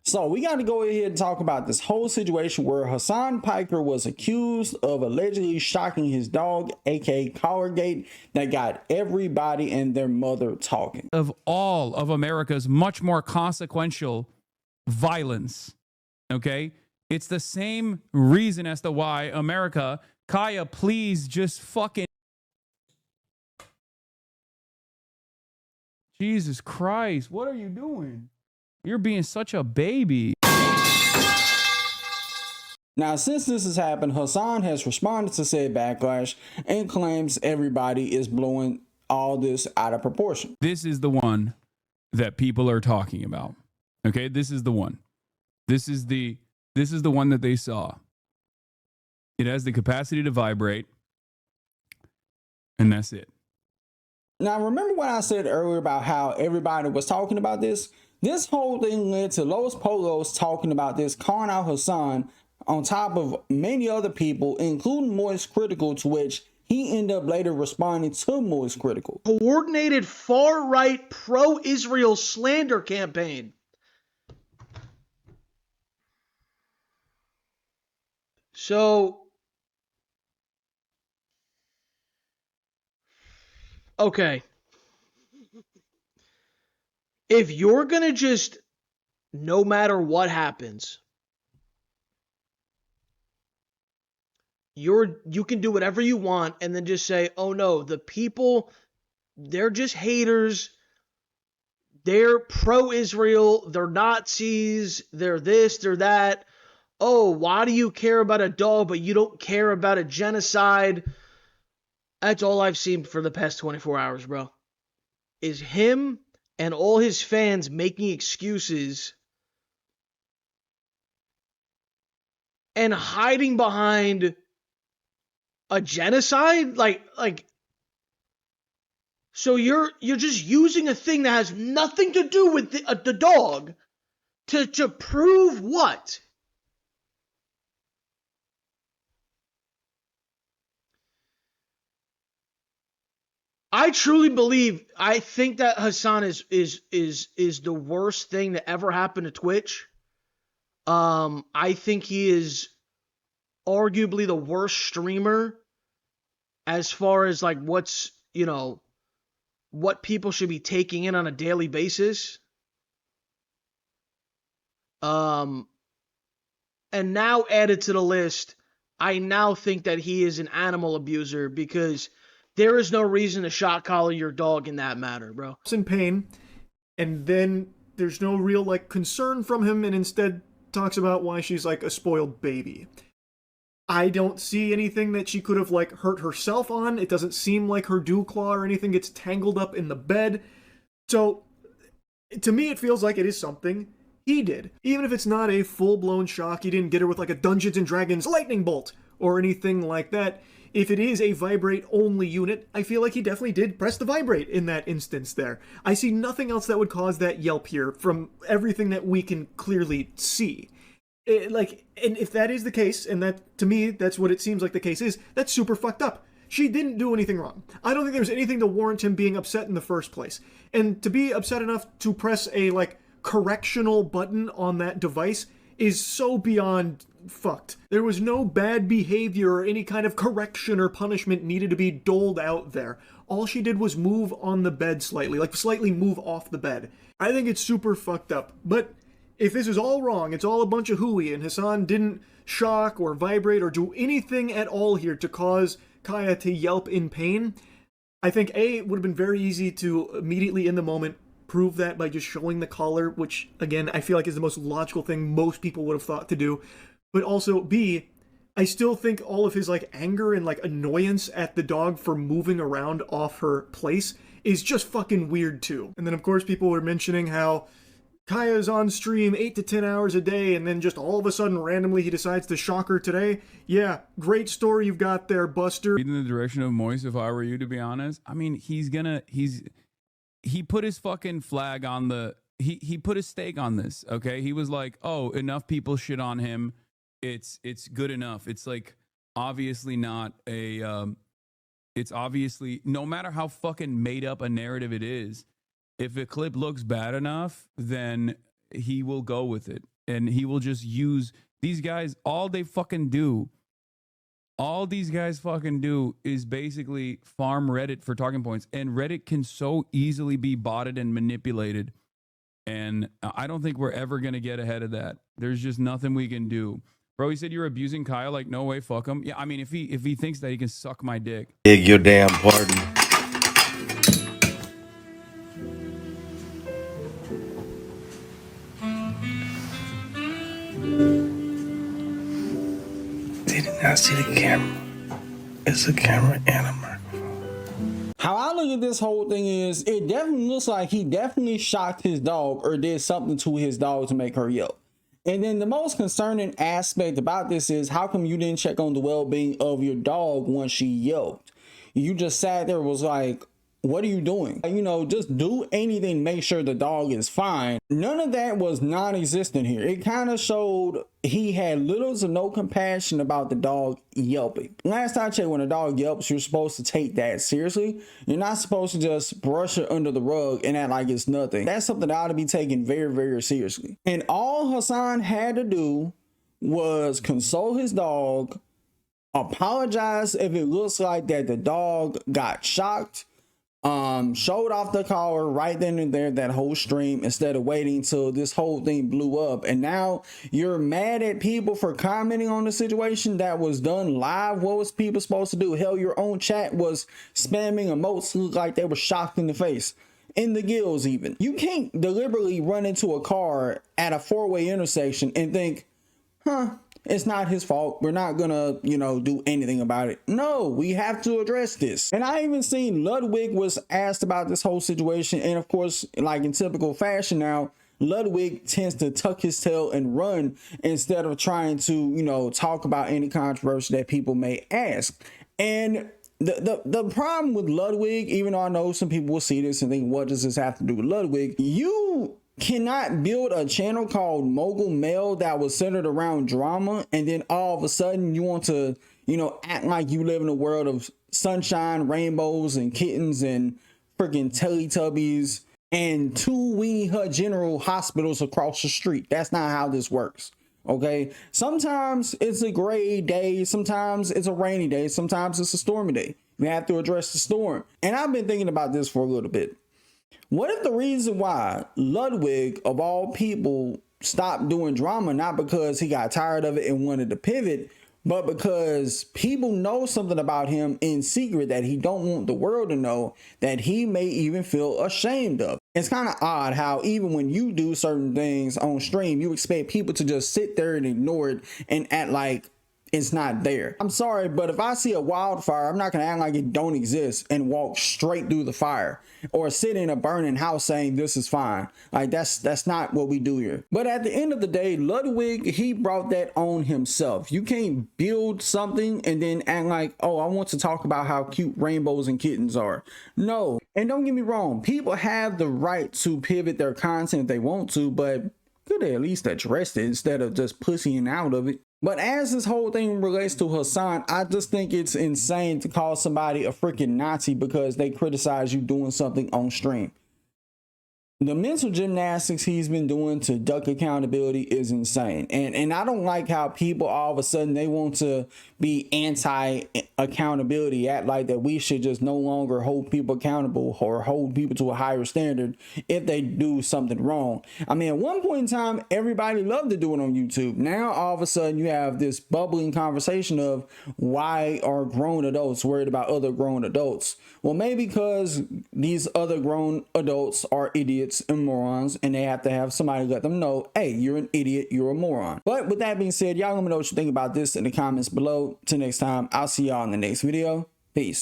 So we got to go ahead and talk about this whole situation where Hassan Piker was accused of allegedly shocking his dog, aka Collargate, that got everybody and their mother talking. Of all of America's much more consequential violence, okay? It's the same reason as to why America, Kaya, please just fucking... Jesus Christ, what are you doing? You're being such a baby. Now, since this has happened, Hassan has responded to said backlash and claims everybody is blowing all this out of proportion. This is the one that people are talking about. Okay, this is the one. This is the one that they saw. It has the capacity to vibrate, and that's it. Now, remember what I said earlier about how everybody was talking about this? This whole thing led to Los Polos talking about this, calling out Hassan on top of many other people, including Moist Critical, to which he ended up later responding to Moist Critical. Coordinated far-right pro-Israel slander campaign. So, okay. If you're going to just, no matter what happens, you can do whatever you want and then just say, oh no, the people, they're just haters. They're pro-Israel. They're Nazis. They're this, they're that. Oh, why do you care about a dog, but you don't care about a genocide? That's all I've seen for the past 24 hours, bro. Is him and all his fans making excuses and hiding behind a genocide? Like, so you're just using a thing that has nothing to do with the dog to prove what? I truly believe, I think that Hassan is the worst thing that ever happened to Twitch. I think he is arguably the worst streamer as far as like what's, what people should be taking in on a daily basis. And now added to the list, I now think that he is an animal abuser because there is no reason to shot collar your dog in that matter, bro. It's in pain, and then there's no real concern from him, and instead talks about why she's like a spoiled baby. I don't see anything that she could have hurt herself on. It doesn't seem like her dew claw or anything gets tangled up in the bed. So to me, it feels like it is something he did. Even if it's not a full-blown shock, he didn't get her with a Dungeons and Dragons lightning bolt or anything like that. If it is a vibrate-only unit, I feel like he definitely did press the vibrate in that instance there. I see nothing else that would cause that yelp here from everything that we can clearly see. And if that is the case, and that, to me, that's what it seems like the case is, that's super fucked up. She didn't do anything wrong. I don't think there's anything to warrant him being upset in the first place. And to be upset enough to press a, correctional button on that device is so beyond fucked. There was no bad behavior or any kind of correction or punishment needed to be doled out there. All she did was move on the bed slightly, slightly move off the bed. I think it's super fucked up. But if this is all wrong, it's all a bunch of hooey, and Hassan didn't shock or vibrate or do anything at all here to cause Kaya to yelp in pain, I think it would have been very easy to immediately in the moment prove that by just showing the collar, which, again, I feel like is the most logical thing most people would have thought to do. But also, B, I still think all of his, anger and, annoyance at the dog for moving around off her place is just fucking weird, too. And then, of course, people were mentioning how Kaya's on stream 8 to 10 hours a day, and then just all of a sudden, randomly, he decides to shock her today. Yeah, great story you've got there, Buster. In the direction of Moist, if I were you, to be honest. I mean, he put his fucking flag on the... He put his stake on this, okay? He was like, oh, enough people shit on him. It's good enough. It's obviously not a... it's obviously... No matter how fucking made up a narrative it is, if a clip looks bad enough, then he will go with it. and he will just use these guys. All these guys fucking do is basically farm Reddit for talking points, and Reddit can so easily be botted and manipulated. And I don't think we're ever going to get ahead of that. There's just nothing we can do. Bro, he said you're abusing Kyle. Like, no way, fuck him. Yeah, I mean, if he thinks that he can suck my dick. Beg your damn pardon. They did not see the camera. It's a camera and a microphone. How I look at this whole thing is, it definitely looks like he definitely shocked his dog or did something to his dog to make her yelp. And then the most concerning aspect about this is, how come you didn't check on the well-being of your dog once she yelped? You just sat there, was like, what are you doing? You know, just do anything, make sure the dog is fine. None of that was non-existent here. It kind of showed he had little to no compassion about the dog yelping. Last I checked, when a dog yelps, you're supposed to take that seriously. You're not supposed to just brush it under the rug and act like it's nothing. That's something that ought to be taken very, very seriously. And all Hassan had to do was console his dog, apologize if it looks like that the dog got shocked, showed off the collar right then and there, that whole stream, instead of waiting till this whole thing blew up. And now you're mad at people for commenting on the situation that was done live. What was people supposed to do? Hell, your own chat was spamming emotes who looked like they were shocked in the face, in the gills even. You can't deliberately run into a car at a four-way intersection and think, it's not his fault, we're not gonna, do anything about it. No, we have to address this. And I even seen Ludwig was asked about this whole situation, and of course, like in typical fashion now, Ludwig tends to tuck his tail and run instead of trying to, talk about any controversy that people may ask. And the problem with Ludwig, even though I know some people will see this and think, what does this have to do with Ludwig? You cannot build a channel called Mogul Mail that was centered around drama, and then all of a sudden you want to, act like you live in a world of sunshine, rainbows, and kittens, and freaking Teletubbies, and 2 Weenie Hut General hospitals across the street. That's not how this works. Okay, sometimes it's a gray day, sometimes it's a rainy day, sometimes it's a stormy day. You have to address the storm. And I've been thinking about this for a little bit. What if the reason why Ludwig, of all people, stopped doing drama, not because he got tired of it and wanted to pivot, but because people know something about him in secret that he don't want the world to know, that he may even feel ashamed of? It's kind of odd how even when you do certain things on stream, you expect people to just sit there and ignore it and act like it's not there. I'm sorry, but if I see a wildfire, I'm not gonna act like it don't exist and walk straight through the fire, or sit in a burning house saying this is fine. Like that's not what we do here. But at the end of the day, Ludwig, he brought that on himself. You can't build something and then act like, oh, I want to talk about how cute rainbows and kittens are. No. And don't get me wrong, people have the right to pivot their content if they want to, but could they at least address it instead of just pussying out of it? But as this whole thing relates to Hassan, I just think it's insane to call somebody a freaking Nazi because they criticize you doing something on stream. The mental gymnastics he's been doing to duck accountability is insane. And I don't like how people all of a sudden they want to be anti-accountability, act like that we should just no longer hold people accountable or hold people to a higher standard if they do something wrong. I mean, at one point in time, everybody loved to do it on YouTube. Now, all of a sudden, you have this bubbling conversation of why are grown adults worried about other grown adults? Well, maybe because these other grown adults are idiots and morons, and they have to have somebody let them know, hey, you're an idiot, you're a moron. But with that being said, y'all let me know what you think about this in the comments below. Till next time, I'll see y'all in the next video. Peace.